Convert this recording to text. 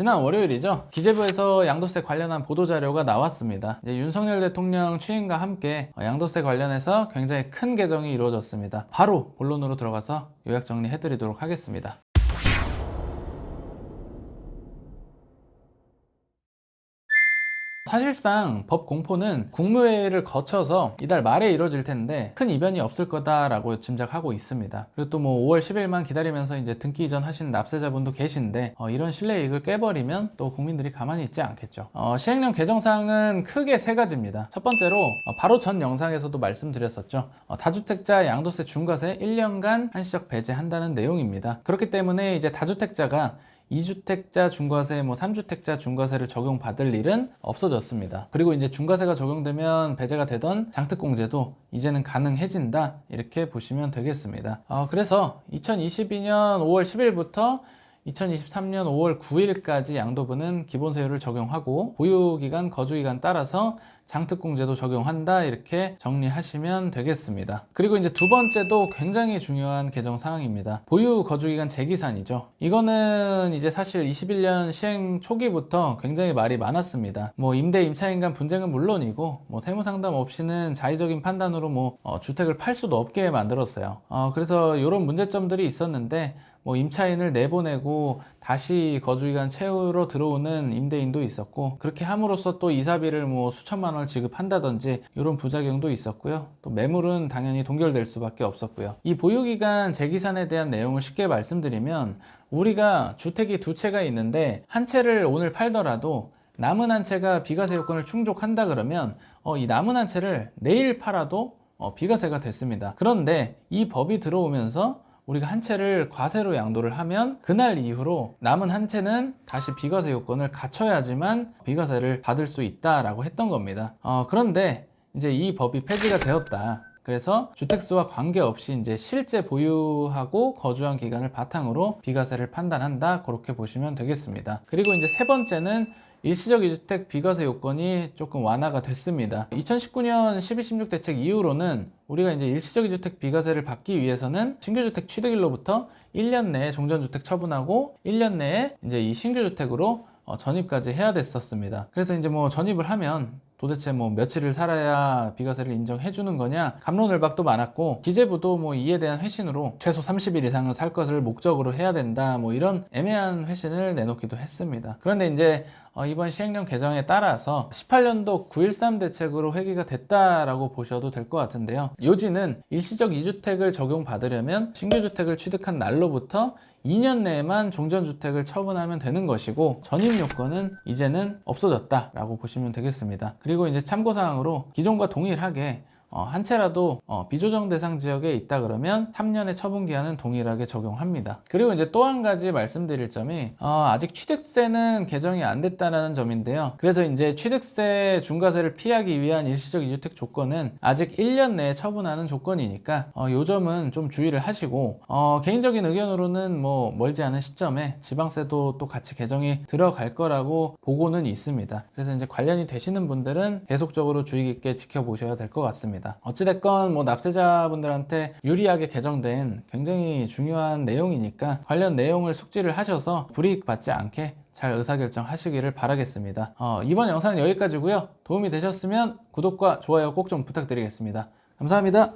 지난 월요일이죠. 기재부에서 양도세 관련한 보도자료가 나왔습니다. 이제 윤석열 대통령 취임과 함께 양도세 관련해서 굉장히 큰 개정이 이루어졌습니다. 바로 본론으로 들어가서 요약 정리해드리도록 하겠습니다. 사실상 법 공포는 국무회의를 거쳐서 이달 말에 이루어질 텐데 큰 이변이 없을 거다라고 짐작하고 있습니다. 그리고 또 뭐 5월 10일만 기다리면서 이제 등기 이전 하신 납세자분도 계신데 이런 신뢰이익을 깨버리면 또 국민들이 가만히 있지 않겠죠. 시행령 개정사항은 크게 세 가지입니다. 첫 번째로 바로 전 영상에서도 말씀드렸었죠. 다주택자 양도세 중과세 1년간 한시적 배제한다는 내용입니다. 그렇기 때문에 이제 다주택자가 2주택자 중과세, 3주택자 중과세를 적용받을 일은 없어졌습니다. 그리고 이제 중과세가 적용되면 배제가 되던 장특공제도 이제는 가능해진다, 이렇게 보시면 되겠습니다. 그래서 2022년 5월 10일부터 2023년 5월 9일까지 양도부는 기본세율을 적용하고 보유기간, 거주기간 따라서 장특공제도 적용한다, 이렇게 정리하시면 되겠습니다. 그리고 이제 두 번째도 굉장히 중요한 개정 사항입니다. 보유 거주기간 재기산이죠. 이거는 이제 사실 21년 시행 초기부터 굉장히 말이 많았습니다. 임대 임차인 간 분쟁은 물론이고 세무상담 없이는 자의적인 판단으로 주택을 팔 수도 없게 만들었어요. 그래서 이런 문제점들이 있었는데 임차인을 내보내고 다시 거주기간 채우러 들어오는 임대인도 있었고, 그렇게 함으로써 또 이사비를 수천만 원을 지급한다든지 이런 부작용도 있었고요. 또 매물은 당연히 동결될 수밖에 없었고요. 이 보유기간 재기산에 대한 내용을 쉽게 말씀드리면, 우리가 주택이 두 채가 있는데 한 채를 오늘 팔더라도 남은 한 채가 비과세 요건을 충족한다 그러면 이 남은 한 채를 내일 팔아도 비과세가 됐습니다. 그런데 이 법이 들어오면서 우리가 한 채를 과세로 양도를 하면 그날 이후로 남은 한 채는 다시 비과세 요건을 갖춰야지만 비과세를 받을 수 있다라고 했던 겁니다. 그런데 이제 이 법이 폐지가 되었다. 그래서 주택수와 관계없이 이제 실제 보유하고 거주한 기간을 바탕으로 비과세를 판단한다, 그렇게 보시면 되겠습니다. 그리고 이제 세 번째는 일시적 2주택 비과세 요건이 조금 완화가 됐습니다. 2019년 12.16 대책 이후로는 우리가 이제 일시적 2주택 비과세를 받기 위해서는 신규주택 취득일로부터 1년 내에 종전주택 처분하고 1년 내에 이제 이 신규주택으로 전입까지 해야 됐었습니다. 그래서 이제 전입을 하면 도대체 며칠을 살아야 비과세를 인정해 주는 거냐, 갑론을박도 많았고, 기재부도 이에 대한 회신으로 최소 30일 이상은 살 것을 목적으로 해야 된다, 이런 애매한 회신을 내놓기도 했습니다. 그런데 이제 이번 시행령 개정에 따라서 18년도 9.13 대책으로 회귀가 됐다라고 보셔도 될 것 같은데요. 요지는 일시적 2주택을 적용받으려면 신규주택을 취득한 날로부터 2년 내에만 종전주택을 처분하면 되는 것이고, 전입 요건은 이제는 없어졌다라고 보시면 되겠습니다. 그리고 이제 참고사항으로 기존과 동일하게 한 채라도 비조정 대상 지역에 있다 그러면 3년의 처분기한은 동일하게 적용합니다. 그리고 이제 또 한 가지 말씀드릴 점이 아직 취득세는 개정이 안 됐다는 점인데요. 그래서 이제 취득세 중과세를 피하기 위한 일시적 2주택 조건은 아직 1년 내에 처분하는 조건이니까 이 점은 좀 주의를 하시고, 개인적인 의견으로는 멀지 않은 시점에 지방세도 또 같이 개정이 들어갈 거라고 보고는 있습니다. 그래서 이제 관련이 되시는 분들은 계속적으로 주의 깊게 지켜보셔야 될 것 같습니다. 어찌됐건 납세자분들한테 유리하게 개정된 굉장히 중요한 내용이니까 관련 내용을 숙지를 하셔서 불이익 받지 않게 잘 의사결정 하시기를 바라겠습니다. 이번 영상은 여기까지고요. 도움이 되셨으면 구독과 좋아요 꼭 좀 부탁드리겠습니다. 감사합니다.